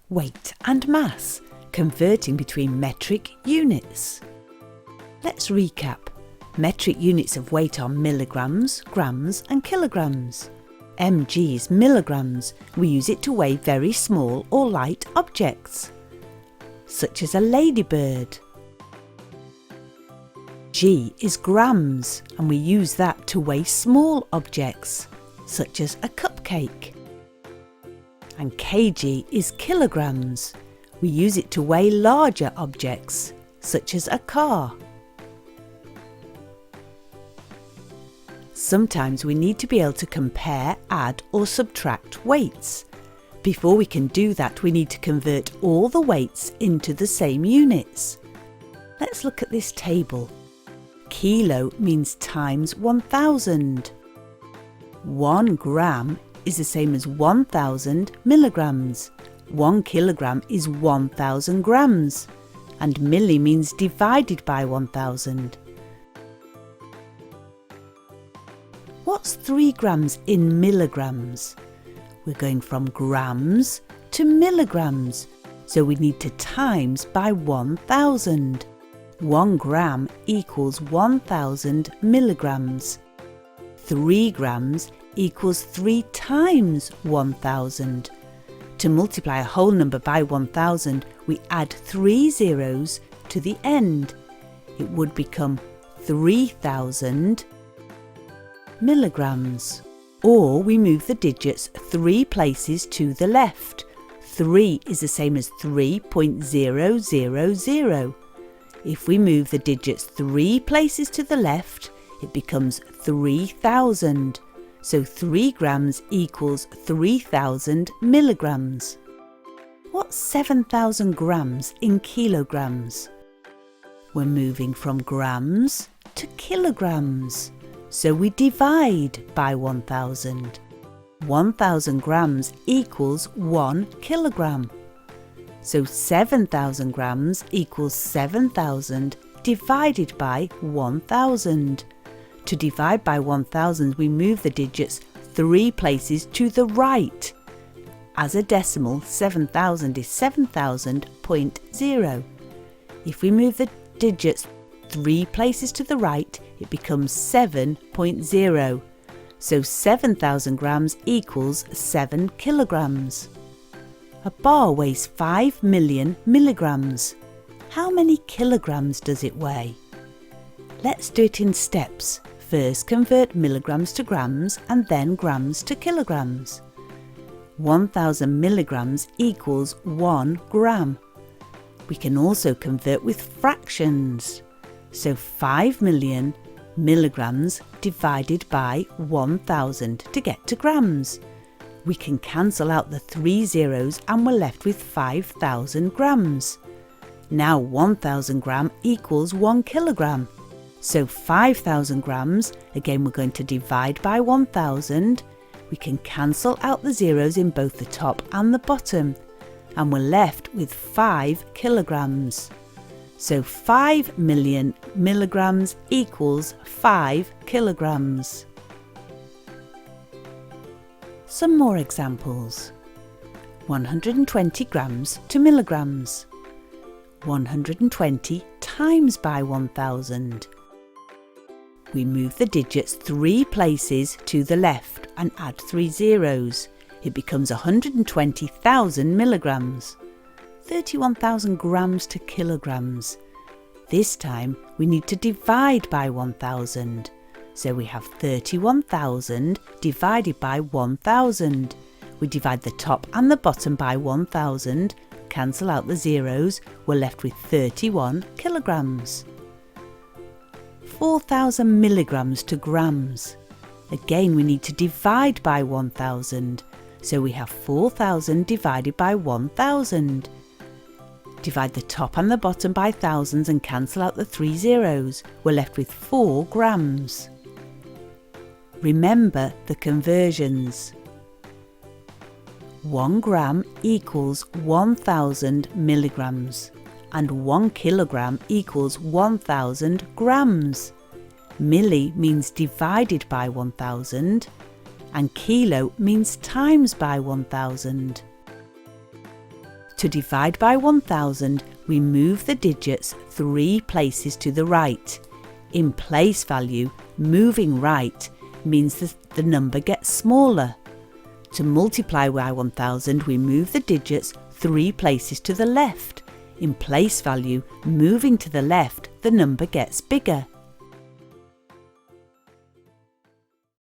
weight and mass, converting between metric units. Let's recap. Metric units of weight are milligrams, grams and kilograms. mg is milligrams. We use it to weigh very small or light objects, such as a ladybird. G is grams, and we use that to weigh small objects, such as a cupcake. And kg is kilograms. We use it to weigh larger objects, such as a car. Sometimes we need to be able to compare, add or subtract weights. Before we can do that, we need to convert all the weights into the same units. Let's look at this table. Kilo means times 1000. 1 gram is the same as 1000 milligrams. 1 kilogram is 1000 grams. And milli means divided by 1000. What's 3 grams in milligrams? We're going from grams to milligrams, so we need to times by 1000. 1 gram equals 1000 milligrams. 3 grams equals 3 times 1000. To multiply a whole number by 1000, we add 3 zeros to the end. It would become 3000 milligrams. Or we move the digits 3 places to the left. 3 is the same as 3.000. If we move the digits 3 places to the left, it becomes 3000. So 3 grams equals 3000 milligrams. What's 7000 grams in kilograms? We're moving from grams to kilograms. So we divide by 1000. 1000 grams equals 1 kilogram. So 7000 grams equals 7000 divided by 1000. To divide by 1000, we move the digits 3 places to the right. As a decimal, 7000 is 7000.0. If we move the digits 3 places to the right, it becomes 7.0. So 7000 grams equals 7 kilograms. A bar weighs 5 million milligrams. How many kilograms does it weigh? Let's do it in steps. First, convert milligrams to grams and then grams to kilograms. 1000 milligrams equals 1 gram. We can also convert with fractions. So 5 million milligrams divided by 1000 to get to grams. We can cancel out the 3 zeros and we're left with 5000 grams. Now 1000 gram equals 1 kilogram. So 5000 grams, again we're going to divide by 1000. We can cancel out the zeros in both the top and the bottom. And we're left with 5 kilograms. So 5 million milligrams equals 5 kilograms. Some more examples. 120 grams to milligrams. 120 times by 1000. We move the digits 3 places to the left and add 3 zeros. It becomes 120,000 milligrams. 31,000 grams to kilograms. This time we need to divide by 1000. So we have 31,000 divided by 1000. We divide the top and the bottom by 1000, cancel out the zeros, we're left with 31 kilograms. 4,000 milligrams to grams. Again we need to divide by 1000. So we have 4,000 divided by 1000. Divide the top and the bottom by thousands and cancel out the 3 zeros. We're left with 4 grams. Remember the conversions. 1 gram equals 1000 milligrams and 1 kilogram equals 1000 grams. Milli means divided by 1000 and kilo means times by 1000. To divide by 1000, we move the digits 3 places to the right. In place value, moving right means that the number gets smaller. To multiply by 1000, we move the digits 3 places to the left. In place value, moving to the left, the number gets bigger.